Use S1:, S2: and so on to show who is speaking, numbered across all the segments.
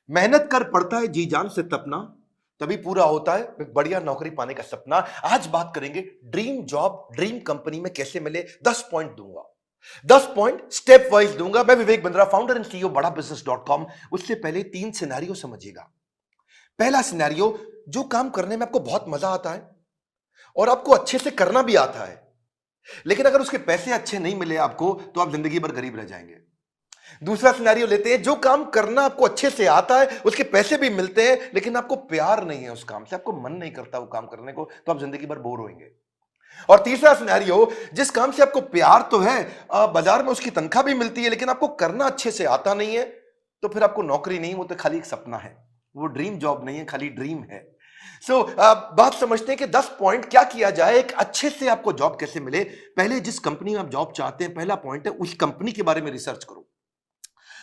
S1: मेहनत कर पड़ता है जी जान से तपना, तभी पूरा होता है एक बढ़िया नौकरी पाने का सपना। आज बात करेंगे ड्रीम जॉब ड्रीम कंपनी में कैसे मिले। 10 पॉइंट दूंगा, 10 पॉइंट स्टेप वाइज दूंगा। मैं Vivek Bindra, founder and CEO बड़ा बिजनेस डॉट कॉम। उससे पहले 3 सिनेरियो समझिएगा। पहला सिनेरियो, जो काम करने में आपको बहुत मजा आता है और आपको अच्छे से करना भी आता है, लेकिन अगर उसके पैसे अच्छे नहीं मिले आपको तो आप जिंदगी भर गरीब रह जाएंगे। दूसरा सिनेरियो लेते हैं, जो काम करना आपको अच्छे से आता है, उसके पैसे भी मिलते हैं, लेकिन आपको प्यार नहीं है उस काम से, आपको मन नहीं करता वो काम करने को, तो आप जिंदगी भर बोर होंगे। और तीसरा सिनेरियो, जिस काम से आपको प्यार तो है, बाजार में उसकी तनख्वाह भी मिलती है, लेकिन आपको करना अच्छे से आता नहीं है, तो फिर आपको नौकरी नहीं, वो तो खाली एक सपना है, वो ड्रीम जॉब नहीं है, खाली ड्रीम है। सो बात समझते हैं कि 10 पॉइंट क्या किया जाए, एक अच्छे से आपको जॉब कैसे मिले। पहले जिस कंपनी में आप जॉब चाहते हैं, पहला पॉइंट है उस कंपनी के बारे में रिसर्च करो।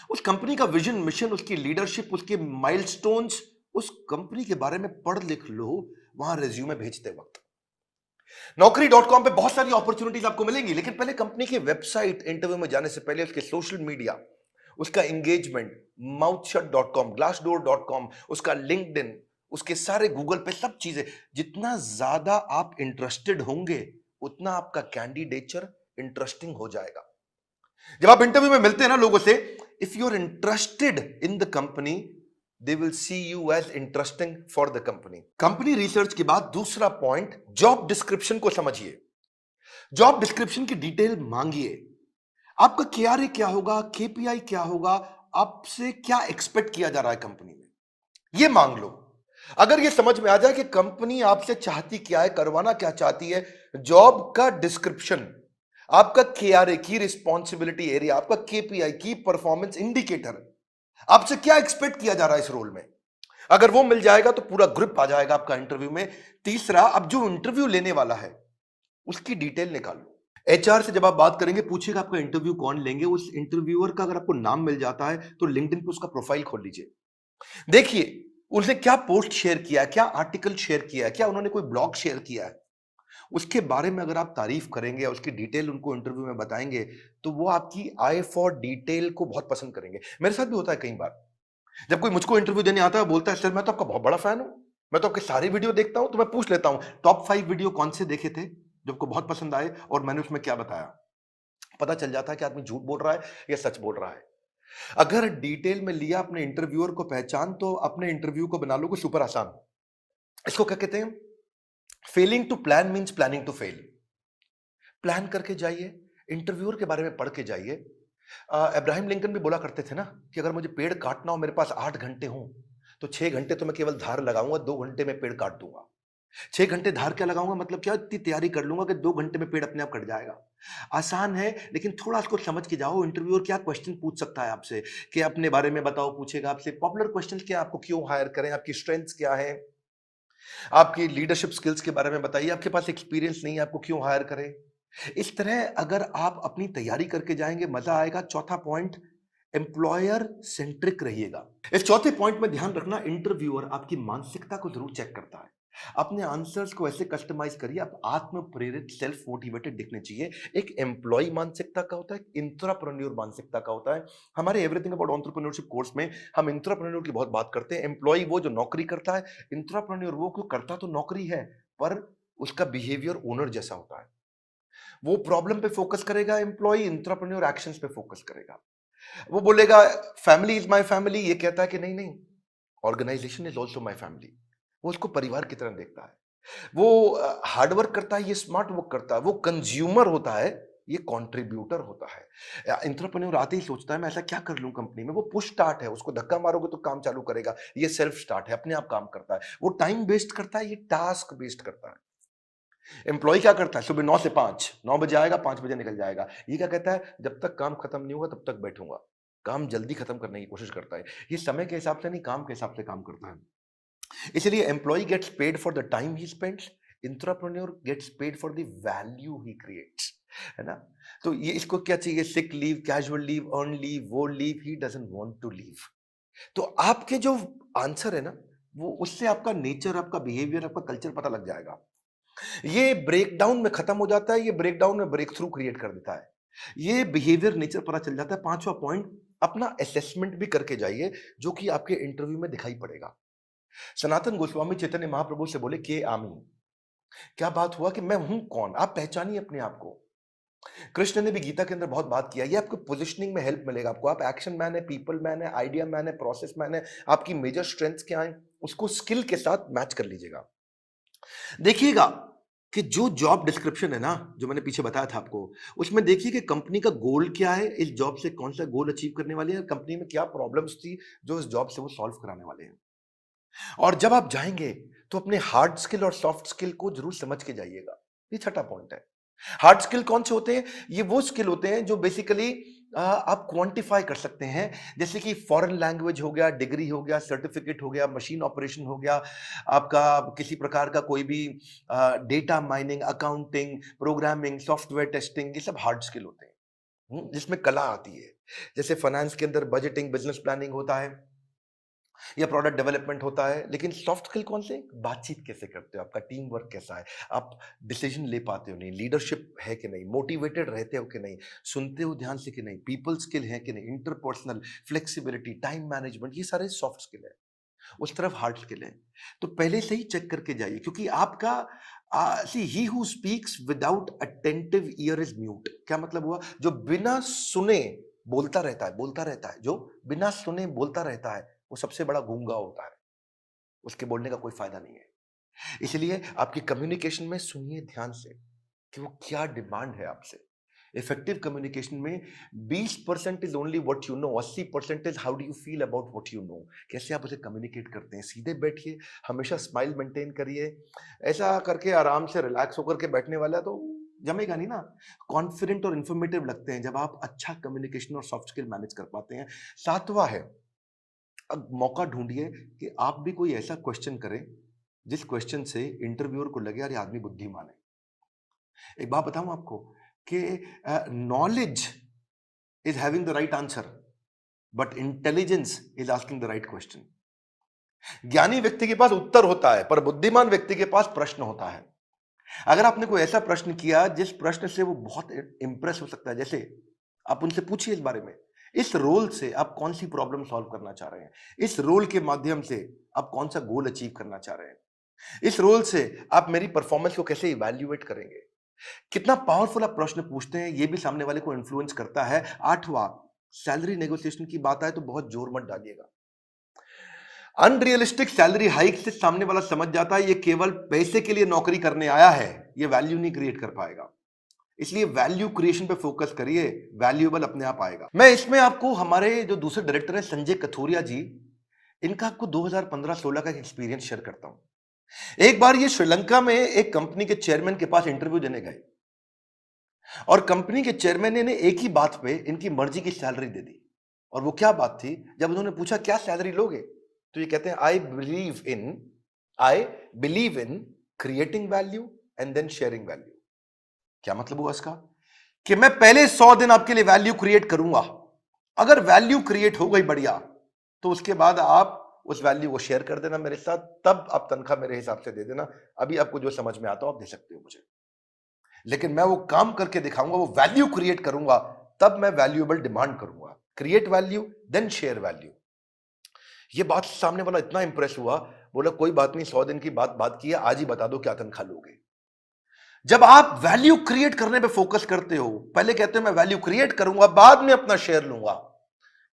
S1: उस कंपनी का विजन, मिशन, उसकी लीडरशिप, उसके माइलस्टोन्स, उस कंपनी के बारे में पढ़ लिख लो वहां रिज्यूमे भेजते वक्त। नौकरी.com पे बहुत सारी अपॉर्चुनिटीज आपको मिलेंगी, लेकिन पहले कंपनी की वेबसाइट, इंटरव्यू में जाने से पहले उसके सोशल मीडिया, उसका एंगेजमेंट, mouthshut.com, glassdoor.com, उसका लिंक्डइन, उसके सारे गूगल पे सब चीजें, जितना ज्यादा आप इंटरेस्टेड होंगे उतना आपका कैंडिडेचर इंटरेस्टिंग हो जाएगा। जब आप इंटरव्यू में मिलते हैं ना लोगों से, if you are interested in the company, they will see you as interesting for the company. Company research के बाद दूसरा पॉइंट, जॉब डिस्क्रिप्शन को समझिए। जॉब डिस्क्रिप्शन की डिटेल मांगिए। आपका केआरए क्या होगा, केपीआई क्या होगा, आपसे क्या एक्सपेक्ट किया जा रहा है कंपनी में, ये मांग लो। अगर ये समझ में आ जाए कि कंपनी आपसे चाहती क्या है, करवाना क्या चाहती है, जॉब का डिस्क्रिप्शन, आपका केआरए की रिस्पॉन्सिबिलिटी एरिया, आपका केपीआई की परफॉर्मेंस इंडिकेटर, आपसे क्या एक्सपेक्ट किया जा रहा है इस रोल में, अगर वो मिल जाएगा तो पूरा ग्रिप आ जाएगा आपका इंटरव्यू में। तीसरा, अब जो इंटरव्यू लेने वाला है उसकी डिटेल निकालो। एचआर से जब आप बात करेंगे, पूछेगा आपका इंटरव्यू कौन लेंगे, उस इंटरव्यूअर का अगर आपको नाम मिल जाता है तो लिंक्डइन पे उसका प्रोफाइल खोल लीजिए। देखिए उसने क्या पोस्ट शेयर किया है, क्या आर्टिकल शेयर किया है, क्या उन्होंने कोई ब्लॉग शेयर किया है, उसके बारे में अगर आप तारीफ करेंगे, उसकी डिटेल उनको इंटरव्यू में बताएंगे, तो वो आपकी आई फॉर डिटेल को बहुत पसंद करेंगे। मेरे साथ भी होता है कई बार, जब कोई मुझको इंटरव्यू देने आता है, बोलता है सर मैं तो आपका बहुत बड़ा फैन हूं, मैं तो आपके सारी वीडियो देखता हूं, तो मैं पूछ लेता हूं टॉप 5 वीडियो कौन से देखे थे जो आपको बहुत पसंद आए और मैंने उसमें क्या बताया। पता चल जाता है कि आदमी झूठ बोल रहा है या सच बोल रहा है। अगर डिटेल में लिया अपने इंटरव्यूअर को पहचान, तो अपने इंटरव्यू को बना लोगे सुपर आसान। इसको क्या कहते हैं, failing to plan means planning to fail. Plan करके जाइए, इंटरव्यूअर के बारे में पढ़ के जाइए। अब्राहम लिंकन भी बोला करते थे ना कि अगर मुझे पेड़ काटना हो, मेरे पास 8 घंटे हो, तो 6 घंटे तो मैं केवल धार लगाऊंगा, 2 घंटे में पेड़ काट दूंगा। 6 घंटे धार क्या लगाऊंगा, मतलब क्या, इतनी तैयारी कर लूंगा कि 2 घंटे में पेड़ अपने आप कट जाएगा। आसान है, लेकिन थोड़ा इसको समझ के जाओ। इंटरव्यूअर क्या क्वेश्चन पूछ सकता है आपसे, कि अपने बारे में बताओ, पूछेगा आपसे पॉपुलर क्वेश्चन क्या, आपको क्यों हायर करें, आपकी स्ट्रेंथ्स क्या है, आपकी लीडरशिप स्किल्स के बारे में बताइए, आपके पास एक्सपीरियंस नहीं है, आपको क्यों हायर करें। इस तरह अगर आप अपनी तैयारी करके जाएंगे, मजा आएगा। चौथा पॉइंट, एम्प्लॉयर सेंट्रिक रहिएगा। इस चौथे पॉइंट में ध्यान रखना, इंटरव्यूअर आपकी मानसिकता को जरूर चेक करता है। अपने आंसर्स को ऐसे कस्टमाइज करिए, आप आत्म प्रेरित, सेल्फ मोटिवेटेड दिखने चाहिए। एक एम्प्लॉय मानसिकता का होता है, इंट्राप्रेन्योर मानसिकता का होता है। हमारे एवरीथिंग अबाउट एंटरप्रेन्योरशिप कोर्स में हम इंट्राप्रेन्योर की बहुत बात करते हैं। एम्प्लॉय वो जो नौकरी करता है, इंट्राप्रेन्योर वो क्यों करता तो नौकरी है, पर उसका बिहेवियर ओनर जैसा होता है। वो प्रॉब्लम पे फोकस करेगा, एम्प्लॉय इंट्राप्रेन्योर एक्शंस पे फोकस करेगा। वो बोलेगा फैमिली इज माय फैमिली, ये कहता है कि नहीं नहीं, organisation is also my family. वो उसको परिवार की तरह देखता है। वो हार्डवर्क करता है, ये स्मार्ट वर्क करता है। वो कंज्यूमर होता है, ये कंट्रीब्यूटर होता है। एंटरप्रेन्योर आते ही सोचता है मैं ऐसा क्या कर लूं कंपनी में। वो पुश स्टार्ट है, उसको धक्का मारोगे तो काम चालू करेगा। ये सेल्फ स्टार्ट है, अपने आप काम करता है। वो टाइम वेस्ट करता है, ये टास्क वेस्ट करता है। एम्प्लॉय क्या करता है, सुबह 9 से 5, 9 बजे आएगा, 5 बजे निकल जाएगा। ये क्या कहता है, जब तक काम खत्म नहीं होगा तब तक बैठूंगा। काम जल्दी खत्म करने की कोशिश करता है। ये समय के हिसाब से नहीं, काम के हिसाब से काम करता है। इसलिए employee gets paid for the time he spends, intrapreneur gets paid for the value he creates, है ना। तो ये इसको क्या चाहिए, sick leave, casual leave, earn leave, वो leave he doesn't want to leave. तो आपके जो आंसर है ना, वो उससे आपका नेचर, आपका बिहेवियर, आपका कल्चर पता लग जाएगा। ये ब्रेकडाउन में खत्म हो जाता है, ये ब्रेकडाउन में ब्रेक थ्रू क्रिएट कर देता है। ये बिहेवियर, नेचर पता चल जाता है। पांचवा पॉइंट, अपना असेसमेंट भी करके जाइए, जो कि आपके इंटरव्यू में दिखाई पड़ेगा। सनातन गोस्वामी चैतन्य महाप्रभु से बोले के आमी, क्या बात हुआ कि मैं हूं कौन, आप पहचानिए अपने आप को। कृष्ण ने भी गीता के अंदर बहुत बात किया, ये आपको पोजिशनिंग में हेल्प मिलेगा आपको। आप एक्शन मैन है, पीपल मैन है, आइडिया मैन है, प्रोसेस मैन है, आपकी मेजर स्ट्रेंथ्स क्या है, उसको स्किल के साथ मैच कर लीजिएगा। देखिएगा कि जो जॉब डिस्क्रिप्शन है ना, जो मैंने पीछे बताया था आपको, उसमें देखिए कि कंपनी का गोल क्या है, इस जॉब से कौन सा गोल अचीव करने वाले हैं, कंपनी में क्या प्रॉब्लम्स थी जो इस जॉब से वो सॉल्व कराने वाले हैं। और जब आप जाएंगे तो अपने हार्ड स्किल और सॉफ्ट स्किल को जरूर समझ के जाइएगा। ये छठा पॉइंट है। हार्ड स्किल कौन से होते हैं? ये वो स्किल होते हैं जो बेसिकली आप क्वांटिफाई कर सकते हैं, जैसे कि फॉरेन लैंग्वेज हो गया, डिग्री हो गया, सर्टिफिकेट हो गया, मशीन ऑपरेशन हो गया, आपका किसी प्रकार का कोई भी data mining, accounting, programming, software testing, ये सब हार्ड स्किल होते हैं। जिसमें कला आती है। जैसे फाइनेंस के अंदर बजटिंग, बिजनेस प्लानिंग होता है या प्रोडक्ट डेवलपमेंट होता है। लेकिन सॉफ्ट स्किल कौन से? बातचीत कैसे करते हो, आपका टीम वर्क कैसा है, आप डिसीजन ले पाते हो नहीं, लीडरशिप है कि नहीं, मोटिवेटेड रहते हो कि नहीं, सुनते हो ध्यान से कि नहीं, पीपल स्किल है कि नहीं, इंटरपर्सनल फ्लेक्सिबिलिटी, टाइम मैनेजमेंट, ये सारे सॉफ्ट स्किल है। उस तरफ हार्ड स्किल है। तो पहले से ही चेक करके जाइए, क्योंकि आपका see he who speaks without attentive ear is mute. क्या मतलब हुआ? जो बिना सुने बोलता रहता है, बोलता रहता है, जो बिना सुने बोलता रहता है, वो सबसे बड़ा गूंगा होता है। उसके बोलने का कोई फायदा नहीं है। इसलिए आपकी कम्युनिकेशन में सुनिए ध्यान से कि वो क्या डिमांड है आपसे। इफेक्टिव कम्युनिकेशन में 20% is only what you know, 80% is how do you feel about what you know. कैसे आप उसे कम्युनिकेट करते हैं। सीधे बैठिए, हमेशा स्माइल मेंटेन करिए। ऐसा करके आराम से रिलैक्स होकर के बैठने वाला तो जमेगा नहीं ना। कॉन्फिडेंट और इंफॉर्मेटिव लगते हैं जब आप अच्छा कम्युनिकेशन और सॉफ्ट स्किल मैनेज कर पाते हैं। सातवां है, अब मौका ढूंढिए कि आप भी कोई ऐसा क्वेश्चन करें जिस क्वेश्चन से इंटरव्यूअर को लगे यार ये आदमी बुद्धिमान है। एक बात बताऊं आपको कि knowledge is having the right answer, but intelligence is asking the right question. ज्ञानी व्यक्ति के पास उत्तर होता है, पर बुद्धिमान व्यक्ति के पास प्रश्न होता है। अगर आपने कोई ऐसा प्रश्न किया जिस प्रश्न से वो बहुत इंप्रेस हो सकता है, जैसे आप उनसे पूछिए इस बारे में, इस रोल से आप कौन सी प्रॉब्लम सॉल्व करना चाह रहे हैं, इस रोल के माध्यम से आप कौन सा गोल अचीव करना चाह रहे हैं, इस रोल से आप मेरी परफॉर्मेंस को कैसे इवैल्यूएट करेंगे। कितना पावरफुल आप प्रश्न पूछते हैं, ये भी सामने वाले को इन्फ्लुएंस करता है। आठवां, सैलरी नेगोशिएशन की बात आए तो बहुत जोर मत डालिएगा। अनरियलिस्टिक सैलरी हाइक से सामने वाला समझ जाता है ये केवल पैसे के लिए नौकरी करने आया है, ये वैल्यू नहीं क्रिएट कर पाएगा। इसलिए वैल्यू क्रिएशन पे फोकस करिए, वैल्यूएबल अपने आप आएगा। मैं इसमें आपको हमारे जो दूसरे डायरेक्टर हैं संजय कथोरिया जी, इनका आपको 2015-16 का एक्सपीरियंस शेयर करता हूं। एक बार ये श्रीलंका में एक कंपनी के चेयरमैन के पास इंटरव्यू देने गए और कंपनी के चेयरमैन ने एक ही बात पे इनकी मर्जी की सैलरी दे दी। और वो क्या बात थी? जब उन्होंने पूछा क्या सैलरी लोगे, तो ये कहते हैं I believe in creating value and then sharing value. क्या मतलब हुआ इसका? कि मैं पहले 100 दिन आपके लिए वैल्यू क्रिएट करूंगा, अगर वैल्यू क्रिएट हो गई बढ़िया, तो उसके बाद आप उस वैल्यू को शेयर कर देना मेरे साथ, तब आप तनख्वाह मेरे हिसाब से दे देना। अभी आपको जो समझ में आता हो आप दे सकते हो मुझे, लेकिन मैं वो काम करके दिखाऊंगा, वो वैल्यू क्रिएट करूंगा, तब मैं वैल्यूएबल डिमांड करूंगा। Create value then share value. ये बात सामने वाला इतना इंप्रेस हुआ, बोला कोई बात नहीं, 100 दिन की बात की है, आज ही बता दो क्या तनख्वाह लोगे। जब आप वैल्यू क्रिएट करने पे फोकस करते हो, पहले कहते हो मैं वैल्यू क्रिएट करूंगा, बाद में अपना शेयर लूंगा,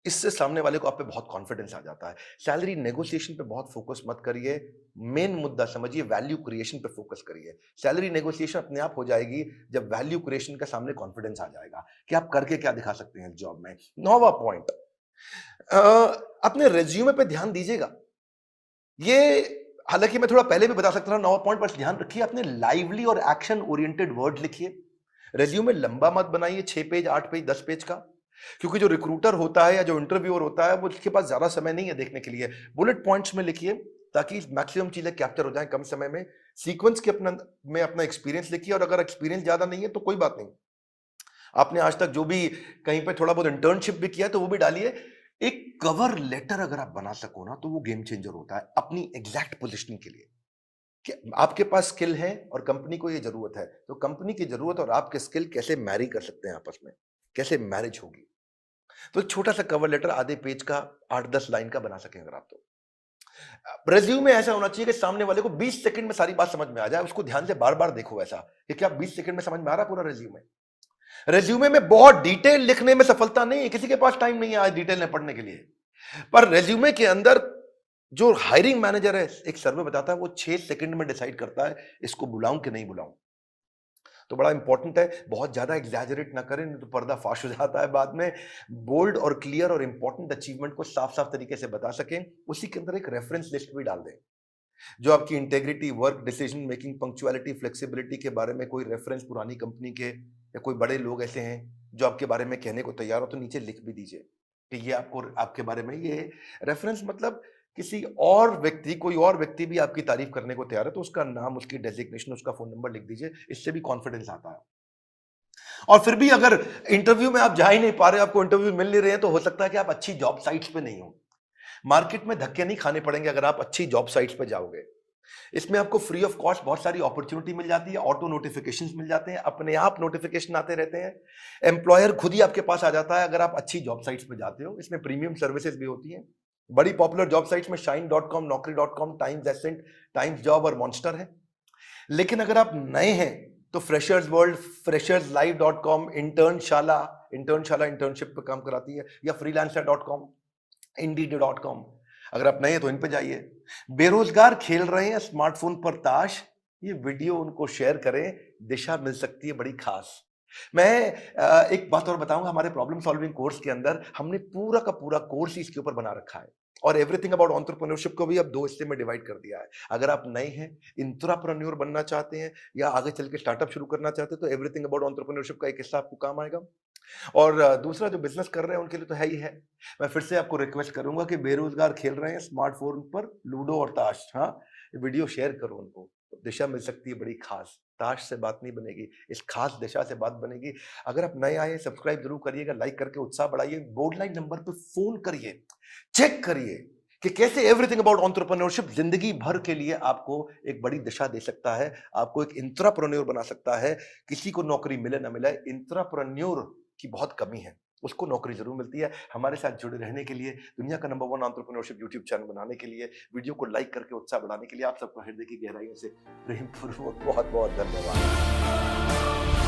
S1: इससे सामने वाले को आप पे बहुत कॉन्फिडेंस आ जाता है। सैलरी नेगोशिएशन पे बहुत फोकस मत करिए, मेन मुद्दा समझिए, वैल्यू क्रिएशन पे फोकस करिए। सैलरी नेगोशिएशन अपने आप हो जाएगी जब वैल्यू क्रिएशन का सामने कॉन्फिडेंस आ जाएगा कि आप करके क्या दिखा सकते हैं जॉब में। 9वां पॉइंट, अपने रेज्यूमे पे ध्यान दीजिएगा। ये हालांकि मैं थोड़ा पहले भी बता सकता था 9वां पॉइंट, पर ध्यान रखिए अपने लाइवली और एक्शन ओरिएंटेड वर्ड लिखिए। रेज्यूमे लंबा मत बनाइए, 6 पेज, 8 पेज, 10 पेज का, क्योंकि जो रिक्रूटर होता है या जो इंटरव्यूअर होता है वो उसके पास ज्यादा समय नहीं है देखने के लिए। बुलेट पॉइंट्स में लिखिए ताकि मैक्सिमम चीजें कैप्चर हो जाएं कम समय में। सीक्वेंस के अपना एक्सपीरियंस लिखिए, और अगर एक्सपीरियंस ज्यादा नहीं है तो कोई बात नहीं, आपने आज तक जो भी कहीं पे थोड़ा बहुत इंटर्नशिप भी किया तो वो भी डालिए। एक कवर लेटर अगर आप बना सको ना तो वो गेम चेंजर होता है अपनी एग्जैक्ट पोजिशनिंग के लिए, कि आपके पास स्किल है और कंपनी को ये जरूरत है, तो कंपनी की जरूरत और आपके स्किल कैसे मैरी कर सकते हैं आपस में, कैसे मैरिज होगी। तो एक छोटा सा कवर लेटर आधे पेज का 8-10 लाइन का बना सकें अगर आप तो। रेज्यूमे ऐसा होना चाहिए कि सामने वाले को 20 सेकंड में सारी बात समझ में आ जाए, उसको ध्यान से बार-बार देखो ऐसा, कि क्या 20 सेकंड में समझ में आ रहा है पूरा रेज्यूमे? रेज्यूमे में बहुत डिटेल लिखने में सफलता नहीं है, किसी के पास टाइम नहीं है आज डिटेल में पढ़ने के लिए। पर रेज्यूमे के अंदर जो हायरिंग मैनेजर है, एक सर्वे बताता है वो 6 सेकंड में डिसाइड करता है इसको बुलाऊं कि नहीं बुलाऊं। तो बड़ा इंपॉर्टेंट है, बहुत ज्यादा एग्जैजरेट ना करें नहीं तो पर्दा फाश हो जाता है बाद में। बोल्ड और क्लियर और इंपॉर्टेंट अचीवमेंट को साफ साफ तरीके से बता सकें, उसी के अंदर एक रेफरेंस लिस्ट भी डाल दें। जो आपकी integrity, work, decision making, punctuality, flexibility के बारे में कोई रेफरेंस पुरानी कंपनी के या कोई बड़े लोग ऐसे हैं जो आपके बारे में कहने को तैयार हो तो नीचे लिख भी दीजिए कि ये आपको आपके बारे में ये रेफरेंस, मतलब किसी और व्यक्ति, कोई और व्यक्ति भी आपकी तारीफ करने को तैयार है तो उसका नाम, उसकी डेजिग्नेशन, उसका फोन नंबर लिख दीजिए। इससे भी कॉन्फिडेंस आता है। और फिर भी अगर इंटरव्यू में आप जा ही नहीं पा रहे, आपको इंटरव्यू मिल नहीं रहे हैं, तो हो सकता है कि आप अच्छी जॉब साइट्स पे नहीं हो। मार्केट में धक्के नहीं खाने पड़ेंगे अगर आप अच्छी जॉब साइट्स पे जाओगे। इसमें आपको फ्री ऑफ कॉस्ट बहुत सारी अपॉर्चुनिटी मिल जाती है, ऑटो नोटिफिकेशंस मिल जाते हैं, अपने आप नोटिफिकेशन आते रहते हैं, एम्प्लॉयर खुद ही आपके पास आ जाता है अगर आप अच्छी जॉब साइट्स पे जाते हो। इसमें प्रीमियम सर्विसेज भी होती हैं। बड़ी पॉपुलर जॉब साइट्स में shine.com, naukri.com, Times Ascent, Times job और मॉन्स्टर है। लेकिन अगर आप नए हैं तो freshers world, fresherslive.com, Internshala, internship पे काम कराती है, या freelancer.com, indeed.com। अगर आप नए हैं तो इन पे जाइए। बेरोजगार खेल रहे हैं स्मार्टफोन पर ताश, ये वीडियो उनको शेयर करें, दिशा मिल सकती है बड़ी खास। मैं एक बात और बताऊंगा, हमारे प्रॉब्लम सॉल्विंग कोर्स के अंदर हमने पूरा का पूरा कोर्स इसके ऊपर बना रखा है, और एवरीथिंग अबाउट एंटरप्रेन्योरशिप को भी अब 2 हिस्से में डिवाइड कर दिया है। अगर आप नए हैं, इंट्राप्रेन्योर बनना चाहते हैं, या आगे चल के स्टार्टअप शुरू करना चाहते हैं, तो एवरीथिंग अबाउट एंटरप्रेन्योरशिप का एक हिस्सा आपको काम आएगा। और दूसरा जो बिजनेस कर रहे हैं उनके लिए तो है ही है। मैं फिर से आपको रिक्वेस्ट करूंगा कि बेरोजगार खेल रहे हैं स्मार्टफोन पर लूडो और ताश, हाँ, वीडियो शेयर करो उनको, तो दिशा मिल सकती है बड़ी खास। ताश से बात नहीं बनेगी, इस खास दिशा से बात बनेगी। अगर आप नए आए, सब्सक्राइब जरूर करिएगा, लाइक करके उत्साह बढ़ाइए, बोर्ड लाइन नंबर पे फोन करिए, चेक करिए कि कैसे एवरीथिंग अबाउट एंटरप्रेन्योरशिप जिंदगी भर के लिए आपको एक बड़ी दिशा दे सकता है, आपको एक इंट्राप्रेन्योर बना सकता है। किसी को नौकरी मिले ना मिले, इंट्राप्रेन्योर की बहुत कमी है, उसको नौकरी जरूर मिलती है। हमारे साथ जुड़े रहने के लिए, दुनिया का नंबर 1 एंटरप्रेन्योरशिप यूट्यूब चैनल बनाने के लिए, वीडियो को लाइक करके उत्साह बढ़ाने के लिए आप सबको हृदय की गहराइयों से प्रेम पूर्वक बहुत बहुत धन्यवाद।